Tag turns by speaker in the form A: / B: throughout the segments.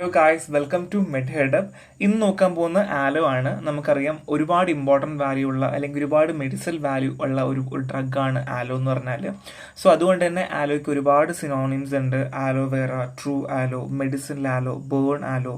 A: Hello guys, welcome to മെഡ്ഹെഡപ്പ്. ഇന്ന് നോക്കാൻ പോകുന്ന ആലോ ആണ്. നമുക്കറിയാം ഒരുപാട് ഇമ്പോർട്ടൻറ്റ് വാല്യൂ ഉള്ള അല്ലെങ്കിൽ ഒരുപാട് മെഡിസിനൽ വാല്യൂ ഉള്ള ഒരു ഡ്രഗാണ് ആലോ എന്ന് പറഞ്ഞാൽ. സോ അതുകൊണ്ട് തന്നെ ആലോയ്ക്ക് ഒരുപാട് സിനോണിംസ് ഉണ്ട്. Aloe vera, true aloe, medicinal aloe, burn aloe,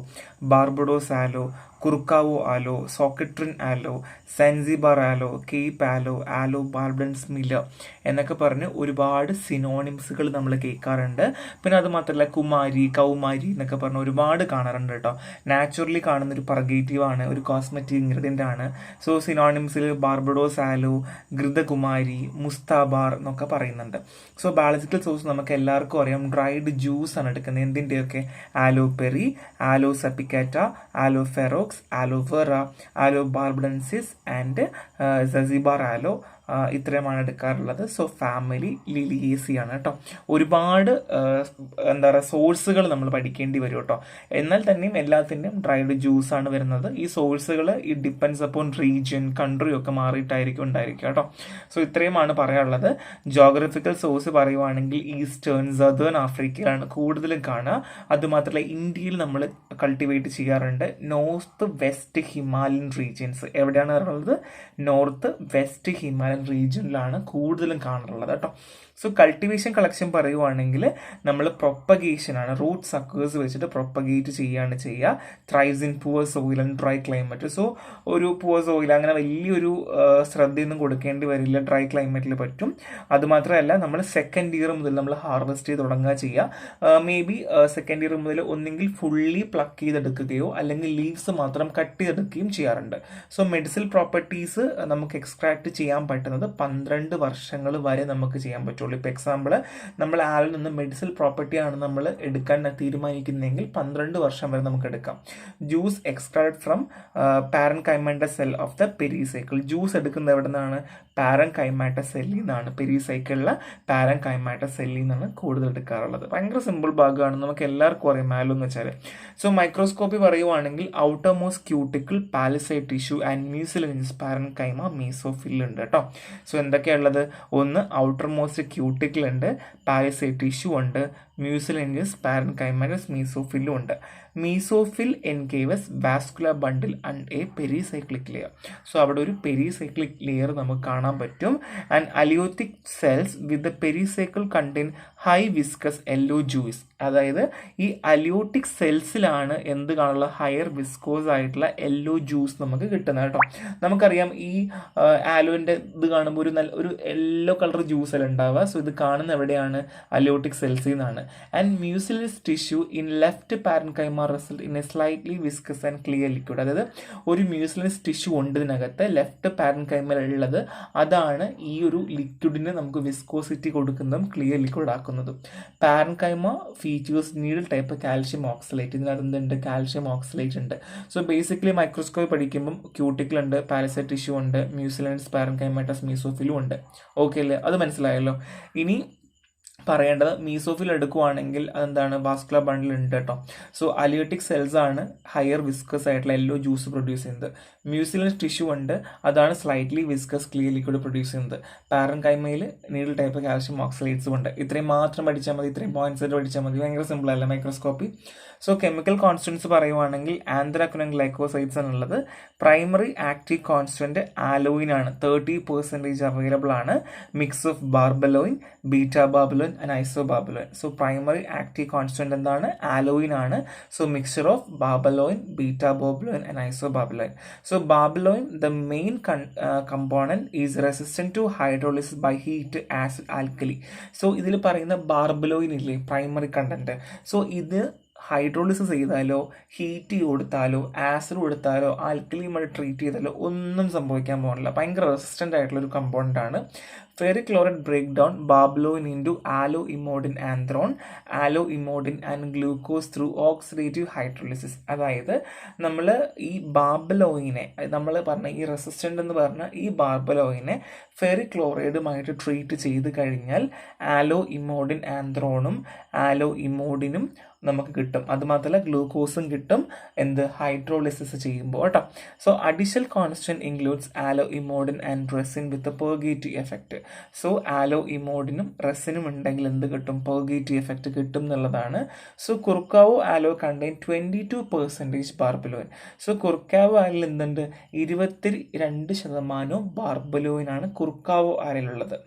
A: Barbados aloe, Curacao ആലോ, സോക്കട്രിൻ ആലോ, സെൻസിബാർ ആലോ, കേപ്പ് ആലോ, ആലോ ബാർബൻസ് മില്ലർ എന്നൊക്കെ പറഞ്ഞ് ഒരുപാട് സിനോണിംസുകൾ നമ്മൾ കേൾക്കാറുണ്ട്. പിന്നെ അത് മാത്രമല്ല കുമാരി, കൗമാരി എന്നൊക്കെ പറഞ്ഞ് ഒരുപാട് കാണാറുണ്ട് കേട്ടോ. നാച്ചുറലി കാണുന്ന ഒരു പർഗേറ്റീവ് ആണ്, ഒരു കോസ്മെറ്റിക് ഇൻഗ്രീഡിയൻ്റ് ആണ്. സോ സിനോണിംസിൽ ബാർബഡോസ് ആലോ, ഘൃതകുമാരി, മുസ്താബാർ എന്നൊക്കെ പറയുന്നുണ്ട്. സോ ബയോളജിക്കൽ സോഴ്സ് നമുക്ക് എല്ലാവർക്കും അറിയാം, ഡ്രൈഡ് ജ്യൂസ് ആണ് എടുക്കുന്നത്. എന്തിൻ്റെയൊക്കെ? ആലോ Perry, aloe spicata, aloe ferox, aloe vera, aloe barbadensis and Zanzibar aloe. ഇത്രയുമാണ് എടുക്കാറുള്ളത്. സോ ഫാമിലി ലിലിയേസി ആണ് കേട്ടോ. ഒരുപാട് എന്താ പറയുക സോഴ്സുകൾ നമ്മൾ പഠിക്കേണ്ടി വരും കേട്ടോ. എന്നാൽ തന്നെയും എല്ലാത്തിൻ്റെയും ഡ്രൈഡ് ജ്യൂസ് ആണ് വരുന്നത്. ഈ സോഴ്സുകൾ ഈ ഡിപ്പെൻഡ്സ് അപ്പോൺ റീജിയൻ, കൺട്രി ഒക്കെ മാറിയിട്ടായിരിക്കും ഉണ്ടായിരിക്കുക കേട്ടോ. സോ ഇത്രയുമാണ് പറയാനുള്ളത്. ജോഗ്രഫിക്കൽ സോഴ്സ് പറയുവാണെങ്കിൽ ഈസ്റ്റേൺ, സദേൺ ആഫ്രിക്കയിലാണ് കൂടുതലും കാണുക. അതുമാത്രമല്ല ഇന്ത്യയിൽ നമ്മൾ കൾട്ടിവേറ്റ് ചെയ്യാറുണ്ട് നോർത്ത് വെസ്റ്റ് ഹിമാലയൻ റീജിയൻസ്. എവിടെയാണ് പറയുന്നത്? നോർത്ത് വെസ്റ്റ് ഹിമാലയൻ റീജിയനിലാണ് കൂടുതലും കാണാറുള്ളത് കേട്ടോ. സോ കൾട്ടിവേഷൻ കളക്ഷൻ പറയുവാണെങ്കിൽ നമ്മൾ പ്രൊപ്പഗേഷൻ ആണ്, റൂട്ട് സക്കേഴ്സ് വെച്ചിട്ട് പ്രൊപ്പഗേറ്റ് ചെയ്യുകയാണ് ചെയ്യുക. ത്രൈവ്സ് in poor soil and dry climate. So ഒരു പുവർ സോയിൽ അങ്ങനെ വലിയൊരു ശ്രദ്ധയൊന്നും കൊടുക്കേണ്ടി വരില്ല, ഡ്രൈ ക്ലൈമറ്റിൽ പറ്റും. അതുമാത്രമല്ല നമ്മൾ സെക്കൻഡ് ഇയർ മുതൽ നമ്മൾ ഹാർവെസ്റ്റ് ചെയ്ത് തുടങ്ങുക ചെയ്യുക. മേ ബി സെക്കൻഡ് ഇയർ മുതൽ ഒന്നെങ്കിൽ ഫുള്ളി പ്ലക്ക് ചെയ്തെടുക്കുകയോ അല്ലെങ്കിൽ ലീവ്സ് മാത്രം കട്ട് ചെയ്തെടുക്കുകയും ചെയ്യാറുണ്ട്. സോ മെഡിസിനൽ പ്രോപ്പർട്ടീസ് നമുക്ക് എക്സ്ട്രാക്ട് ചെയ്യാൻ പറ്റുന്നത് 12 വർഷങ്ങൾ വരെ നമുക്ക് ചെയ്യാൻ പറ്റുള്ളൂ. ഇപ്പോൾ എക്സാമ്പിൾ, നമ്മൾ ആളിൽ നിന്ന് മെഡിസിനൽ പ്രോപ്പർട്ടിയാണ് നമ്മൾ എടുക്കാൻ തീരുമാനിക്കുന്നതെങ്കിൽ 12 വർഷം വരെ നമുക്ക് എടുക്കാം. Juice extract from parenchymatous cell of the pericycle. Juice എടുക്കുന്നത് എവിടെ നിന്നാണ്? പാരൻകൈമാറ്റ സെല്ലിൽ നിന്നാണ്. പെരിസൈക്കിളിലെ പാരൻകൈമാറ്റ സെല്ലിൽ നിന്നാണ് കൂടുതൽ എടുക്കാറുള്ളത്. ഭയങ്കര സിമ്പിൾ ഭാഗമാണ്, നമുക്ക് എല്ലാവർക്കും അറിയാം ആലോ എന്ന് വെച്ചാൽ. സോ മൈക്രോസ്കോപ്പി പറയുവാണെങ്കിൽ outermost cuticle, palisade tissue and mucilaginous parenchyma, mesophyll ഉണ്ട് കേട്ടോ. സോ എന്തൊക്കെയുള്ളത്? ഒന്ന് ഔട്ടർ മോസ്റ്റ് ക്യൂട്ടിക്കിൾ ഉണ്ട്, പാലിസൈഡ് ടിഷ്യൂ ഉണ്ട്, മ്യൂസിലേനിയസ് പാരൻകൈമാറ്റസ് മീസോഫിലും ഉണ്ട്. Mesophyll encloses vascular bundle and a pericyclic layer. So അവിടെ ഒരു പെരിസൈക്ലിക് ലെയർ നമുക്ക് കാണാൻ പറ്റും. And aloetic cells with pericycle contain high viscous yellow juice. അതായത് ഈ അലിയോട്ടിക് സെൽസിലാണ് എന്ത് കാണുള്ള ഹയർ വിസ്കോസ് ആയിട്ടുള്ള യെല്ലോ ജ്യൂസ് നമുക്ക് കിട്ടുന്നത് കേട്ടോ. നമുക്കറിയാം ഈ ആലോൻ്റെ ഇത് കാണുമ്പോൾ ഒരു യെല്ലോ കളർ ജ്യൂസ് അല്ല ഉണ്ടാവുക. സോ ഇത് കാണുന്ന എവിടെയാണ്? അലിയോട്ടിക് സെൽസിൽ നിന്നാണ്. And mucilaginous tissue in left parenchyma result in a slightly viscous and clear liquid. അതായത് ഒരു മ്യൂസിലസ് ടിഷ്യൂ ഉണ്ട് ഇതിനകത്ത്, ലെഫ്റ്റ് പാരൻകൈമയിൽ ഉള്ളത്. അതാണ് ഈ ഒരു ലിക്വിഡിന് നമുക്ക് വിസ്കോസിറ്റി കൊടുക്കുന്നതും ക്ലിയർ ലിക്വിഡ് ആക്കുന്നതും. Parenchyma features needle type calcium oxalate. ഇതിനകത്ത് എന്തുണ്ട്? കാൽഷ്യം ഓക്സലേറ്റ് ഉണ്ട്. സോ ബേസിക്കലി മൈക്രോസ്കോപ്പ് പഠിക്കുമ്പം ക്യൂട്ടിക്കിൾ ഉണ്ട്, പാലിസൈഡ് ടിഷ്യൂ ഉണ്ട്, മ്യൂസിലൻസ് പാരൻകൈമാറ്റസ് മീസോഫിലും ഉണ്ട്. ഓക്കെ അല്ലേ? അത് മനസ്സിലായല്ലോ. ഇനി പറയേണ്ടത്, മീസോഫിൽ എടുക്കുവാണെങ്കിൽ അതെന്താണ്? വാസ്കുലർ ബണ്ടിൽ ഉണ്ട് കേട്ടോ. സോ അലിയോട്ടിക് സെൽസ് ആണ് ഹയർ വിസ്കസ് ആയിട്ടുള്ള യെല്ലോ ജ്യൂസ് പ്രൊഡ്യൂസ് ചെയ്യുന്നത്. മ്യൂസിലൻസ് ടിഷ്യൂ ഉണ്ട്, അതാണ് slightly viscous clear liquid produce ചെയ്യുന്നത്. പാരൻകൈമയിൽ നീഡിൽ ടൈപ്പ് കാൽഷ്യം ഓക്സലേറ്റ്സും ഉണ്ട്. ഇത്രയും മാത്രം പഠിച്ചാൽ മതി, ഇത്രയും പോയിന്റ്സ് ആയിട്ട് പഠിച്ചാൽ മതി. ഭയങ്കര സിമ്പിൾ അല്ല മൈക്രോസ്കോപ്പി. സോ കെമിക്കൽ കോൺസ്റ്റൻസ് പറയുവാണെങ്കിൽ ആന്ത്രാക്വിനോൺ ഗ്ലൈക്കോസൈഡ്സ് ആണുള്ളത്. പ്രൈമറി ആക്റ്റീവ് കോൺസ്റ്റന്റ് ആലോയിൻ ആണ്, 30% അവൈലബിൾ ആണ്. Mix of barbaloin, beta barbaloin and isobarbaloin. So primary active constant എന്താണ്? ആലോയിൻ ആണ്. So mixture of barbaloin, beta barbaloin and isobarbaloin. So barbaloin the main component is resistant to hydrolysis by heat, acid, alkali. So ഇതിൽ പറയുന്ന barbaloin ഇല്ലേ primary content, so ഇത് hydrolysis ചെയ്താലോ, heat കൊടുത്താലോ, acid കൊടുത്താലോ, ആൽക്കലിയുമായിട്ട് treat ചെയ്താലോ ഒന്നും സംഭവിക്കാൻ പോകുന്നില്ല. ഭയങ്കര റെസിസ്റ്റൻ്റ് ആയിട്ടുള്ള ഒരു കമ്പോണൻ്റ് ആണ്. Ferric chloride break down barbaloin into aloe emodin anthrone, aloe emodin and glucose through oxidative hydrolysis. അതായത് നമ്മൾ ഈ ബാർബലോയിനെ, നമ്മൾ പറഞ്ഞ ഈ റെസിസ്റ്റൻ്റ് എന്ന് പറഞ്ഞ ഈ ബാർബലോയിനെ ഫെറിക് ക്ലോറൈഡുമായിട്ട് ട്രീറ്റ് ചെയ്ത് കഴിഞ്ഞാൽ ആലോ ഇമോഡിൻ ആന്ത്രോണും ആലോ ഇമോഡിനും നമുക്ക് കിട്ടും. അതുമാത്രമല്ല ഗ്ലൂക്കോസും കിട്ടും എന്ത് ഹൈഡ്രോളിസിസ് ചെയ്യുമ്പോൾ കേട്ടോ. So additional constant includes aloe emodin and resin with purgative effect. So aloe ഇമോഡിനും റെസിനും ഉണ്ടെങ്കിൽ എന്ത് കിട്ടും? പെർഗേറ്റീവ് എഫക്റ്റ് കിട്ടും എന്നുള്ളതാണ്. സോ കുർക്കാവോ ആലോ കണ്ടെയ്ൻ 22% ബാർബലോയിൻ. സോ കുർക്കാവോ ആലിൽ എന്തുണ്ട്? 22% ബാർബലോയിനാണ് കുർക്കാവോ ആലിലുള്ളത്.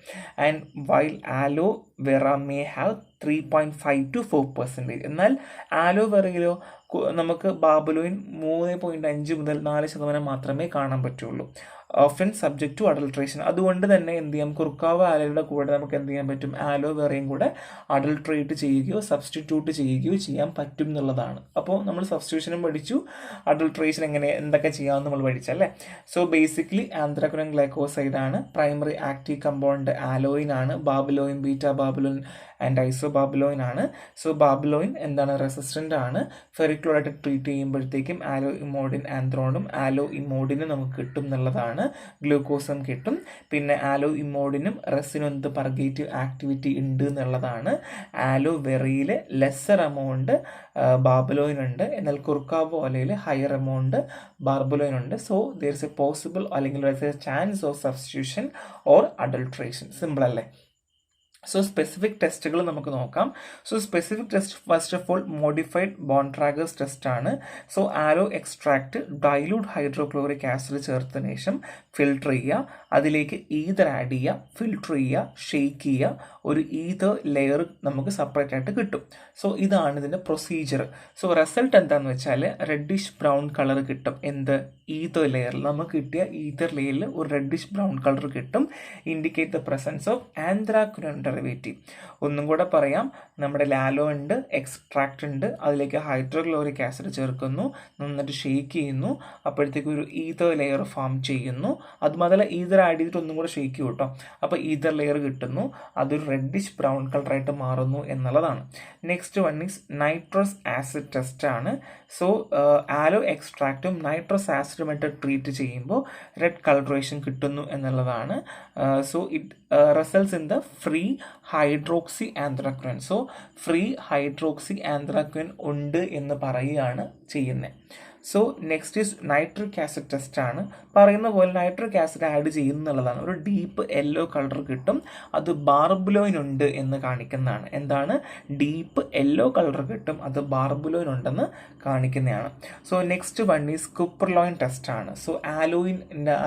A: ആൻഡ് വൈൽ ആലോ വെറ മേ ഹാവ് 3.5 to 4%. എന്നാൽ ആലോവെറയിലോ നമുക്ക് ബാർബലോയിൻ 3.5 മുതൽ 4% മാത്രമേ കാണാൻ പറ്റുള്ളൂ. Often subject to adulteration. അതുകൊണ്ട് തന്നെ എന്ത് ചെയ്യാം? കുർക്കാവോ ആലയുടെ കൂടെ നമുക്ക് എന്ത് ചെയ്യാൻ പറ്റും? ആലോവെറയും കൂടെ അഡൾട്രേറ്റ് ചെയ്യുകയോ സബ്സ്റ്റിറ്റ്യൂട്ട് ചെയ്യുകയോ ചെയ്യാൻ പറ്റും എന്നുള്ളതാണ്. അപ്പോൾ നമ്മൾ സബ്സ്റ്റിറ്റ്യൂഷനും പഠിച്ചു, അഡൾട്രേഷൻ എന്തൊക്കെ ചെയ്യാമെന്ന് നമ്മൾ പഠിച്ചല്ലേ. സോ ബേസിക്കലി ആന്ത്രാക്വിനോൺ ഗ്ലൈക്കോസൈഡ് ആണ് പ്രൈമറി ആക്റ്റീവ് കമ്പൗണ്ട്. ആലോയിൻ ആണ് ബാർബലോയിൻ, ബീറ്റാ ബാർബലോയിൻ ആൻഡ് ഐസോബാർബലോയിൻ ആണ്. സോ ബാർബലോയിൻ എന്താണ്? റെസിസ്റ്റന്റ് ആണ്. ഫെറിക്ലോറൈറ്റ് ട്രീറ്റ് ചെയ്യുമ്പോഴത്തേക്കും ആലോ ഇമോഡിൻ ആന്ത്രോണും ആലോ ഇമോഡിനും നമുക്ക് കിട്ടും എന്നുള്ളതാണ്. ഗ്ലൂക്കോസും കിട്ടും. പിന്നെ ആലോ ഇമോഡിനും റെസിനും എന്ത് പർഗേറ്റീവ് ആക്ടിവിറ്റി ഉണ്ട് എന്നുള്ളതാണ്. ആലോ വെറയിൽ ലെസ്സർ എമൗണ്ട് ബാർബലോയിൻ ഉണ്ട്, എന്നാൽ കുർക്കാവോ ആലയിൽ ഹയർ എമൗണ്ട് ബാർബലോയിൻ ഉണ്ട്. So there is a possible അല്ലെങ്കിൽ chance of substitution or adulteration. Simple അല്ലേ? സോ സ്പെസിഫിക് ടെസ്റ്റുകൾ നമുക്ക് നോക്കാം. So specific test first of all modified Borntrager's test ആണ്. So aloe extract dilute hydrochloric acid ചേർത്തതിന് ശേഷം filter ചെയ്യുക, അതിലേക്ക് ഈതർ ആഡ് ചെയ്യുക, ഫിൽട്ടർ ചെയ്യുക, ഷെയ്ക്ക് ചെയ്യുക, ഒരു ഈതർ ലെയർ നമുക്ക് സെപ്പറേറ്റ് ആയിട്ട് കിട്ടും. സോ ഇതാണ് ഇതിൻ്റെ പ്രൊസീജിയർ. സോ റിസൾട്ട് എന്താണെന്ന് വെച്ചാൽ റെഡിഷ് ബ്രൗൺ കളർ കിട്ടും. എന്ത്? ഈതർ ലെയറിൽ നമുക്ക് കിട്ടിയ ഈതർ ലെയറിൽ ഒരു റെഡിഷ് ബ്രൗൺ കളർ കിട്ടും. Indicate the presence of anthraquinone derivative. ഒന്നും കൂടെ പറയാം, നമ്മുടെ ലാലോ ഉണ്ട്, എക്സ്ട്രാക്ട് ഉണ്ട്, അതിലേക്ക് ഹൈഡ്രോക്ലോറിക് ആസിഡ് ചേർക്കുന്നു, നന്നായിട്ട് ഷെയ്ക്ക് ചെയ്യുന്നു, അപ്പോഴത്തേക്ക് ഒരു ഈതർ ലെയർ ഫോം ചെയ്യുന്നു. അതുമാത്രമല്ല ഈതർ ആഡ് ചെയ്തിട്ട് ഒന്നും കൂടെ ഷെയ്ക്ക് ചെയ്യും കേട്ടോ. അപ്പോൾ ഈതർ ലെയർ കിട്ടുന്നു, അതൊരു റെഡിഷ് ബ്രൗൺ കളറായിട്ട് മാറുന്നു എന്നുള്ളതാണ്. Next one is nitrous acid test ആണ്. സോ ആലോ എക്സ്ട്രാക്റ്റും നൈട്രസ് ആസിഡുമായിട്ട് ട്രീറ്റ് ചെയ്യുമ്പോൾ റെഡ് കളറേഷൻ കിട്ടുന്നു എന്നുള്ളതാണ്. So it results in the free hydroxy anthraquinone. So free hydroxy anthraquinone ഉണ്ട് എന്ന് പറയുകയാണ് ചെയ്യുന്നത്. So next is nitric acid test ആണ്. പറയുന്ന പോലെ നൈട്രിക് ആസിഡ് ആഡ് ചെയ്യുന്നുള്ളതാണ്. ഒരു ഡീപ്പ് യെല്ലോ കളർ കിട്ടും, അത് ബാർബലോയിൻ ഉണ്ട് എന്ന് കാണിക്കുന്നതാണ്. എന്താണ്? ഡീപ്പ് യെല്ലോ കളർ കിട്ടും, അത് ബാർബലോയിൻ ഉണ്ടെന്ന് കാണിക്കുന്നതാണ്. So next one is cupraloin test ആണ്. സോ ആലോയിൻ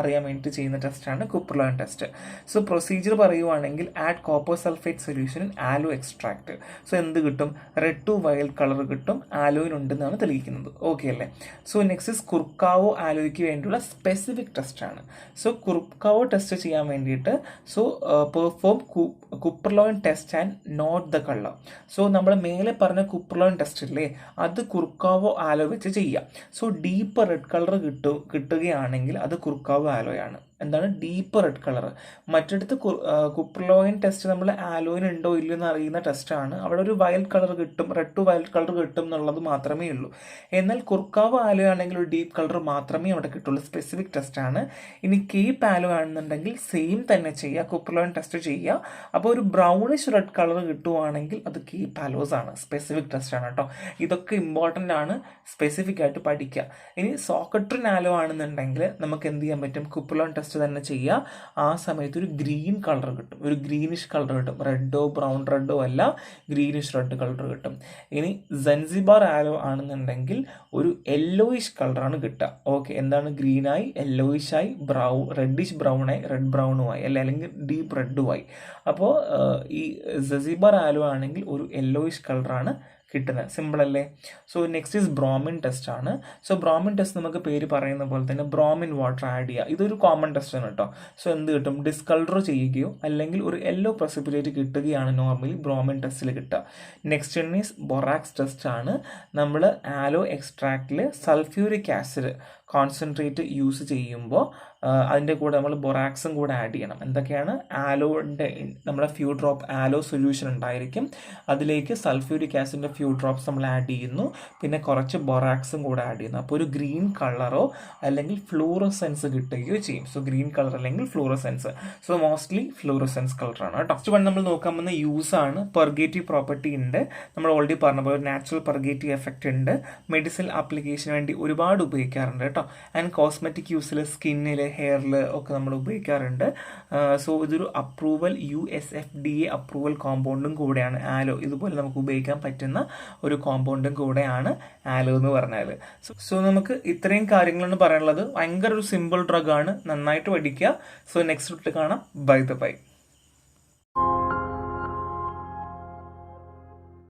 A: അറിയാൻ വേണ്ടിയിട്ട് ചെയ്യുന്ന ടെസ്റ്റാണ് കുപ്പർലോയിൻ ടെസ്റ്റ്. സോ പ്രൊസീജിയർ പറയുവാണെങ്കിൽ add copper sulphate solution in aloe extract. So എന്ത് കിട്ടും? റെഡ് ടു വയലറ്റ് കളർ കിട്ടും, ആലോയിൻ ഉണ്ടെന്നാണ് തെളിയിക്കുന്നത്. ഓക്കെ അല്ലേ? സോ നെക്സ്റ്റ് ഇസ് കുർക്കാവോ ആലോയ്ക്ക് വേണ്ടിയുള്ള സ്പെസിഫിക് ടെസ്റ്റ് ആണ്. സോ കുർക്കാവോ ടെസ്റ്റ് ചെയ്യാൻ വേണ്ടിയിട്ട് perform cupraloin test and note the colour. സോ നമ്മൾ മേലെ പറഞ്ഞ കുപ്പർലോയിൻ ടെസ്റ്റ് ഇല്ലേ, അത് കുർക്കാവോ ആലോ വെച്ച് ചെയ്യാം. സോ ഡീപ്പ് റെഡ് കളർ കിട്ടുകയാണെങ്കിൽ അത് കുർക്കാവോ ആലോയാണ്. എന്താണ്? Deep red colour. മറ്റടുത്ത് കുപ്പർലോയിൻ ടെസ്റ്റ് നമ്മൾ ആലോയിൻ ഉണ്ടോ ഇല്ലയോ എന്ന് അറിയുന്ന ടെസ്റ്റാണ്. അവിടെ ഒരു വയലറ്റ് കളർ കിട്ടും, റെഡ് ടു വയലറ്റ് കളർ കിട്ടും എന്നുള്ളത് മാത്രമേ ഉള്ളൂ. എന്നാൽ കുർക്കാവോ ആലോ ആണെങ്കിൽ ഒരു ഡീപ്പ് കളർ മാത്രമേ അവിടെ കിട്ടുള്ളൂ. സ്പെസിഫിക് ടെസ്റ്റാണ്. ഇനി കേപ്പ് ആലോ ആണെന്നുണ്ടെങ്കിൽ സെയിം തന്നെ ചെയ്യുക, കുപ്പർലോയിൻ ടെസ്റ്റ് ചെയ്യുക. അപ്പോൾ ഒരു ബ്രൗണിഷ് റെഡ് കളർ കിട്ടുവാണെങ്കിൽ അത് കേപ്പ് ആലോസ് ആണ്. സ്പെസിഫിക് ടെസ്റ്റാണ് കേട്ടോ. ഇതൊക്കെ ഇമ്പോർട്ടൻ്റ് ആണ്, സ്പെസിഫിക് ആയിട്ട് പഠിക്കുക. ഇനി സോക്കട്രിൻ ആലോ ആണെന്നുണ്ടെങ്കിൽ നമുക്ക് എന്ത് ചെയ്യാൻ പറ്റും? കുപ്പർലോയിൻ ടെസ്റ്റ് തന്നെ ചെയ്യുക. ആ സമയത്ത് ഒരു ഗ്രീൻ കളർ കിട്ടും, ഒരു ഗ്രീനിഷ് കളർ കിട്ടും. റെഡോ ബ്രൗൺ റെഡോ അല്ല, ഗ്രീനിഷ് റെഡ് കളർ കിട്ടും. ഇനി സൻസിബാർ ആലോ ആണെന്നുണ്ടെങ്കിൽ ഒരു യെല്ലോയിഷ് കളറാണ് കിട്ടുക. ഓക്കെ, എന്താണ്? ഗ്രീനായി, യെല്ലോയിഷായി, റെഡിഷ് ബ്രൗണായി, റെഡ് ബ്രൗണുമായി അല്ലെങ്കിൽ ഡീപ്പ് റെഡുമായി. അപ്പോൾ ഈ സൻസിബാർ ആലോ ആണെങ്കിൽ ഒരു യെല്ലോയിഷ് കളറാണ് കിട്ടുന്നത്. സിമ്പിൾ അല്ലേ? So next is bromine test ആണ്. സോ ബ്രോമിൻ ടെസ്റ്റ് നമുക്ക് പേര് പറയുന്ന പോലെ തന്നെ ബ്രോമിൻ വാട്ടർ ആഡ് ചെയ്യുക. ഇതൊരു കോമൺ ടെസ്റ്റ് ആണ് കേട്ടോ. സോ എന്ത് കിട്ടും? ഡിസ്കളർ ചെയ്യുകയോ അല്ലെങ്കിൽ ഒരു യെല്ലോ പ്രസിപ്പിറ്റേറ്റ് കിട്ടുകയാണ് നോർമലി ബ്രോമിൻ ടെസ്റ്റിൽ കിട്ടുക. നെക്സ്റ്റ് ഈസ് ബൊറാക്സ് ടെസ്റ്റ് ആണ്. നമ്മൾ ആലോ എക്സ്ട്രാക്റ്റിൽ സൾഫ്യൂരിക് ആസിഡ് കോൺസെൻട്രേറ്റ് യൂസ് ചെയ്യുമ്പോൾ അതിൻ്റെ കൂടെ നമ്മൾ ബൊറാക്സും കൂടെ ആഡ് ചെയ്യണം. എന്തൊക്കെയാണ്? ആലോൻ്റെ നമ്മുടെ ഫ്യൂ ഡ്രോപ്പ് ആലോ സൊല്യൂഷൻ ഉണ്ടായിരിക്കും, അതിലേക്ക് സൾഫ്യൂരിക് ആസിഡിൻ്റെ ഫ്യൂ ഡ്രോപ്സ് നമ്മൾ ആഡ് ചെയ്യുന്നു, പിന്നെ കുറച്ച് ബൊറാക്സും കൂടെ ആഡ് ചെയ്യുന്നു. അപ്പോൾ ഒരു ഗ്രീൻ കളറോ അല്ലെങ്കിൽ ഫ്ലൂറസെൻസ് കിട്ടുകയോ ചെയ്യും. സോ ഗ്രീൻ കളർ അല്ലെങ്കിൽ ഫ്ലൂറസെൻസ്. സോ മോസ്റ്റ്ലി ഫ്ലൂറസെൻസ് കളറാണ് കേട്ടോ. ഫസ്റ്റ് വൺ നമ്മൾ നോക്കാൻ പോകുന്ന യൂസ് ആണ്. പെർഗേറ്റീവ് പ്രോപ്പർട്ടി ഉണ്ട്, നമ്മൾ ഓൾറെഡി പറഞ്ഞ പോലെ നാച്ചുറൽ പെർഗേറ്റീവ് എഫക്റ്റ് ഉണ്ട്, മെഡിസിൻ ആപ്ലിക്കേഷന് വേണ്ടി ഒരുപാട് ഉപയോഗിക്കാറുണ്ട് കേട്ടോ. ആൻഡ് കോസ്മെറ്റിക് യൂസിൽ, സ്കിന്നിൽ, ഹെയറിൽ ഒക്കെ നമ്മൾ ഉപയോഗിക്കാറുണ്ട്. സോ ഇതൊരു അപ്രൂവൽ USFDA അപ്രൂവൽ കോമ്പൗണ്ടും കൂടെയാണ് ആലോ. ഇതുപോലെ നമുക്ക് ഉപയോഗിക്കാൻ പറ്റുന്ന ഒരു കോമ്പൗണ്ടും കൂടെയാണ് ആലോ എന്ന് പറഞ്ഞാൽ. സോ നമുക്ക് ഇത്രയും കാര്യങ്ങളാണ് പറയാനുള്ളത്. ഭയങ്കര ഒരു സിമ്പിൾ ഡ്രഗ് ആണ്, നന്നായിട്ട് പഠിക്കുക. സോ നെക്സ്റ്റ് കാണാം. Bye the by.